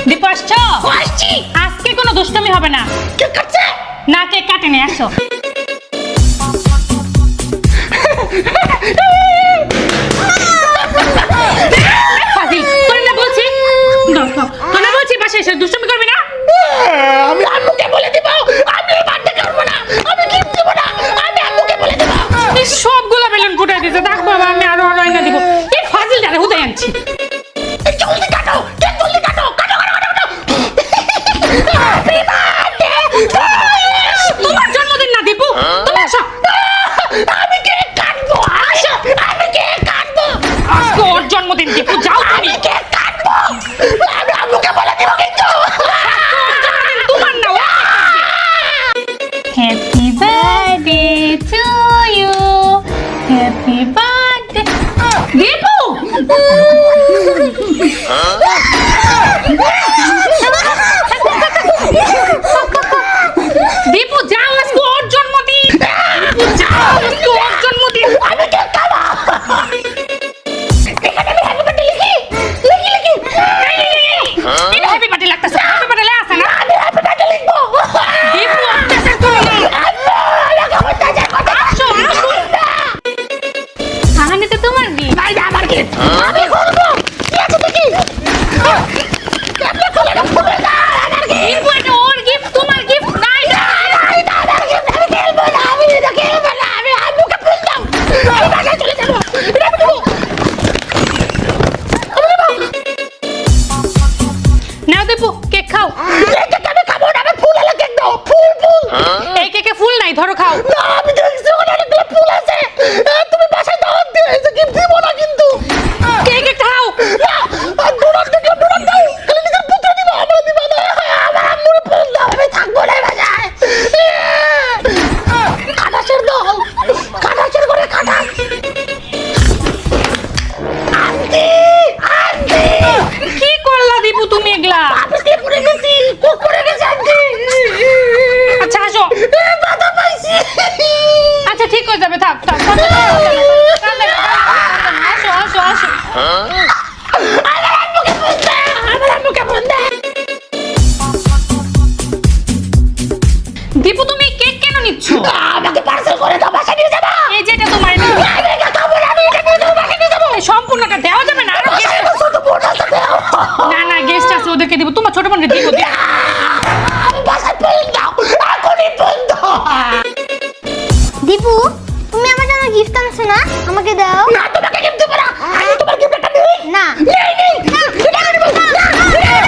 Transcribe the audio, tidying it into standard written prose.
দীপু আসছো? আসছি। আজকে কোনো দুষ্টমি হবে না। কেক কাটছে? না, কেক কাটেনি, আসো। ফাজিল, তোরে না বলছি, তোরে না বলছি বাসায় এসে দুষ্টমি করবি না। আমি আম্মুকে বলে দিব আমি এই বার্থডে করব না, আমি গিফট দেব না, আমি আম্মুকে বলে দেব। এই সবগুলো বেলুন ফুটাই দিতে থাক বাবা, আমি আরো আয়না দিব। এই ফাজিলটারে হুদাই আনছি। জলদি কাটো, কেক জলদি কাটো, কাটো কাটো কাটো। Happy birthday. তোমার জন্মদিন না দীপু, তুমি আসো। আমি কেক কাটবো, আসো, আমি কেক কাটবো। আজকে ওর জন্মদিন দীপু, যাও তুমি। আমি কেক কাটবো, আমি আম্মুকে বলে দিব কিন্তু। তোমার না, happy birthday to you, happy birthday Dipu. Dipu যাও, আজকে ওর জন্মদিন। দীপু যাও, আজকে ওর জন্মদিন। আমি কেক খাবো। এখানে আমি হ্যাপি বার্থডে লিখি লিখি লিখি। এটা হ্যাপি বার্থডে লাগতেছে, হ্যাপি বার্থডে আছে না? আমি হ্যাপি বার্থডে লিখবো। দীপু অত্যাচার করো না। আসো, আসো। কাহানিতে তোমার গিফট। ভাই আমার গিফট আমি খুলবো। কি আছে দেখি? কেমনে খুলে না খুলে না আমার গিফট। দীপু এটা ওর গিফট, তোমার গিফট নাই। এটা আমার গিফট, আমি খেলবো না, আমি এটা খেলবো না, আমি আম্মুকে ফুল দাও। আমি বাসায় চলে যাবো। এটা আমি দেবো। নাও দীপু, কেক খাও। এই কেক আমি খাবো না, আমি ফুল আলা কেক দাও। ফুল ফুল। এই কেকে ফুল নাই, ধরো খাও। না আমি দেখছি ওখানে অনেকগুলো ফুল আছে। তুমি বাসায় দাওয়াত দিয়ে এই যে গিফট দিব না কিন্তু। কেক খাও। না, আর ডোনাট দেখলে ডোনাট দাও। খালি নিজের পুত্র দিবা, আমার দিবা না। আমার আম্মুর ফুল দাও, আমি থাকবো না এই বাসায়। খাটাসের দাও, খাটাসের করে খাটাস। আন্টি আন্টি কি করলা দীপু তুমি এগুলা? আপনি পড়ে গেছি, কোক পড়ে গেছে আন্টি। আচ্ছা আসো। বাধা পাইছি। আচ্ছা ঠিক হয়ে যাবে, থাক থাক। আসো আসো আসো। আমার আম্মুকে ফোন দে, আমার আম্মুকে ফোন দে। দীপু তুমি কেক কেন নিচ্ছ? আমাকে পার্সেল করে দাও, বাসায় নিয়ে যাবা। এই যে এটা তোমার, আমি এটা খাবো না, আমি এটা নিয়ে যাবো, বাসায় নিয়ে যাবো। এই সম্পূর্ণটা দেওয়া যাবে না, আরো guest আছে। ছোট বোন আছে দাও। না না, গেস্ট আছে, ওদেরকে দিব। তোমার ছোট বোনকে দিব। আমি বাসায় ফোন দাও, এখনই ফোন দাও। দীপু, তুমি আমার জন্য গিফট আনছো না? আমাকে দাও। না তোমাকে গিফট দেবো না, আমি তোমার গিফট একটা নিই। না।